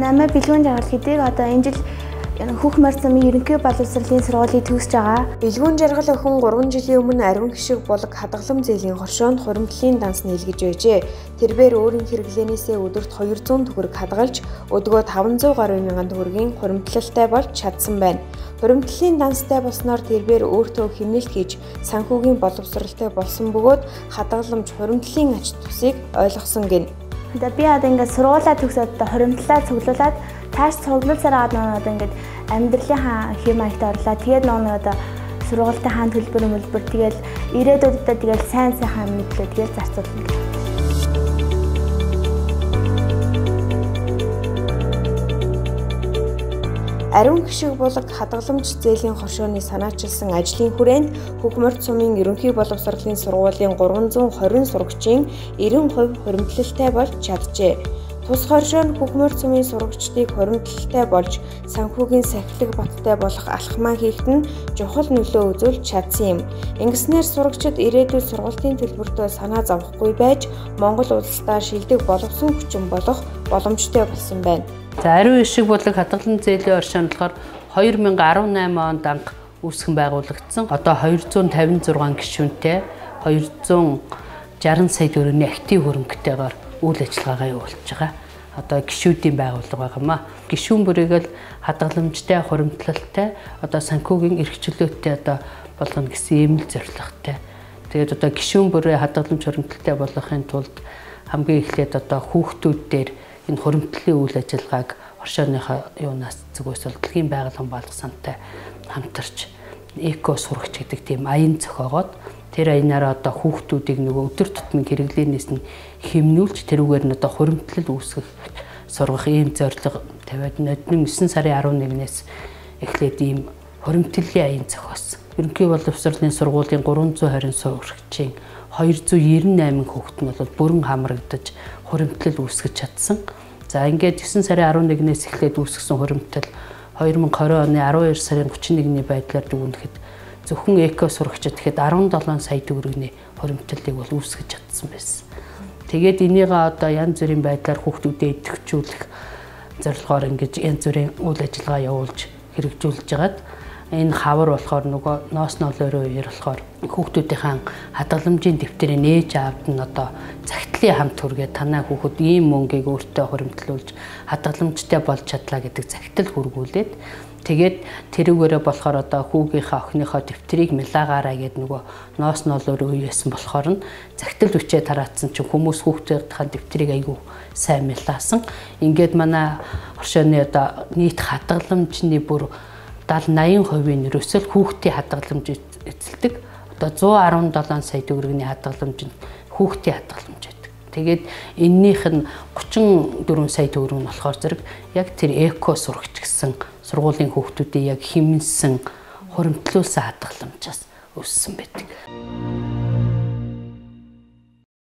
Намайг Бэлгүүн жаргал гэдэг. Одоо энэ жил Хүүхмар замын ерөнхий боловсролын сургуулийг төгсөж байгаа. Бэлгүүн жаргал охин 3 жилийн өмнө ариун гişиг булаг хадгалам зээлийн хоршоонд хуримтлалын данс нийлгэж байжээ. Тэрээр өөрийн хэрэглэнээсээ өдөрт 200 төгрөг хадгалж, өдгөө 500 гаруй мянган төгрөгийн хуримтлалтай болж чадсан байна. Хуримтлалын данстай болсноор тэрээр өөртөө хэмнэлт хийж санхүүгийн боловсролтой болсон бөгөөд хадгаламж хуримтлалын ач тусыг ойлгосон гин. Би одоо ингээд сургуулаа төгсөөд хуримтлалаа цуглуулад тааш цуглуулсараа одоо ингээд амьдралын хэм маягт орлоо. Тэгээд нөгөө одоо сургуультай хаан төлбөр тэгээд ирээдүйдээ тэгээд сайн мэдлээ тэгээд зарцуулна. Ариун гişиг булаг хадгаламж зээлийн хоршооны санаачилсан ажлын хүрээнд Хүүхмар сумын ерөнхий боловсролын сургуулийн 320 сурагчийн 90% хуримтлалтай болж чаджээ. Тус хоршоо нь Хүүхмар сумын сурагчдыг хуримтлалтай болж санхүүгийн сахилэг баттай болох алхмаа хийхэд нь чухал нөлөө үзүүлж чадсан юм. Ингэснээр сурагчид ирээдүйд сургуулийн төлбөртөө санаа зовхгүй байж Монгол улсдаа шилдэг боловсон хүчин болох боломжтой болсон байна. За ариун гişиг булаг хадгалан зээлийн оршин болохоор 2018 онд анх үүсгэн байгуулагдсан. Одоо 256 гишүүнтэй 260 сая төгрөгийн актив хөрөнгөтэйгээр үйл ажиллагаагаа явуулж байгаа. Одоо гишүүдийн байгууллага байгаамаа. Гишүүн бүрийг л хадгаламжтай, хуримтлалтай, одоо санхүүгийн эрхчлөөтэй одоо болгоно гэсэн ийм л зорилготой. Тэгээд одоо гишүүн бүрээ хадгаламж хуримтлалтай болгохын тулд хамгийн эхлээд одоо хүүхдүүд дээр энэ хуримтлалын үйл ажиллагааг оршооныхоо юунаас зүгээс бол дэлхийн байгууллагын балгасантай хамтарч эко сурагч гэдэг тийм аян зохиогоод тэр аянаараа одоо хүүхдүүдийг нөгөө өдөр тутмын хэрэглэнээс нь хэмнүүлж тэрүүгээр нь одоо хуримтлал үүсгэх сургах ийм зорилго тавиад 9 сарын 11-ээс эхлээд ийм хуримтлалын аян зохиосон. Ерөнхий боловсролын сургуулийн 320 сурагчийн 298 хүүхэд нь бол бүрэн хамрагдаж хуримтлал үүсгэж чадсан. За ингээд 9 сарын 11-ээс эхлээд үүсгэсэн хуримтлал 2020 оны 12 сарын 31-ний байдлаар дүгнэхэд зөвхөн эко сурагчид гэхэд 17 сая төгрөгийн хуримтлалыг бол үүсгэж чадсан байсан. Тэгээд энийг одоо янз бүрийн байдлаар хүүхдүүдэд идэвхжүүлэх зорилгоор ингэж янз бүрийн үйл ажиллагаа явуулж хэрэгжүүлж байгаад энэ хавар болохоор нөгөө ноос ноолойроо үеэр болохоор хүүхдүүдийн хадгаламжийн дэвтэрийг нээж авд нь одоо захидлын хамт хүргээд танаа хүүхэд ийм мөнгийг өөртөө хуримтлуулж хадгаламжтай болж чадлаа гэдэг захидал хүргүүлээд тэгээд тэрүүгээрээ болохоор одоо хүүгийнхаа охиныхоо дэвтрийг мэлаагаараа гээд нөгөө ноос ноолойроо үеэсэн болохоор нь захидал хүчээ тараацсан чинь хүмүүс хүүхдийнхаа дэвтрийг айгүй сайн мэлаасан. Ингээд манай оршооны одоо нийт хадгаламжны бүр 70-80% ерөөсөө хүүхдийн хадгаламж эзэлдэг. Одоо 117 сая төгрөгийн хадгаламж нь хүүхдийн хадгаламж байдаг. Тэгээд эннийх нь 34 сая төгрөг нь болохоор зэрэг яг тэр эко сурагч гэсэн сургуулийн хүүхдүүдийг яг хэмнэсэн хуримтлуулсан хадгаламжаас өссөн байдаг.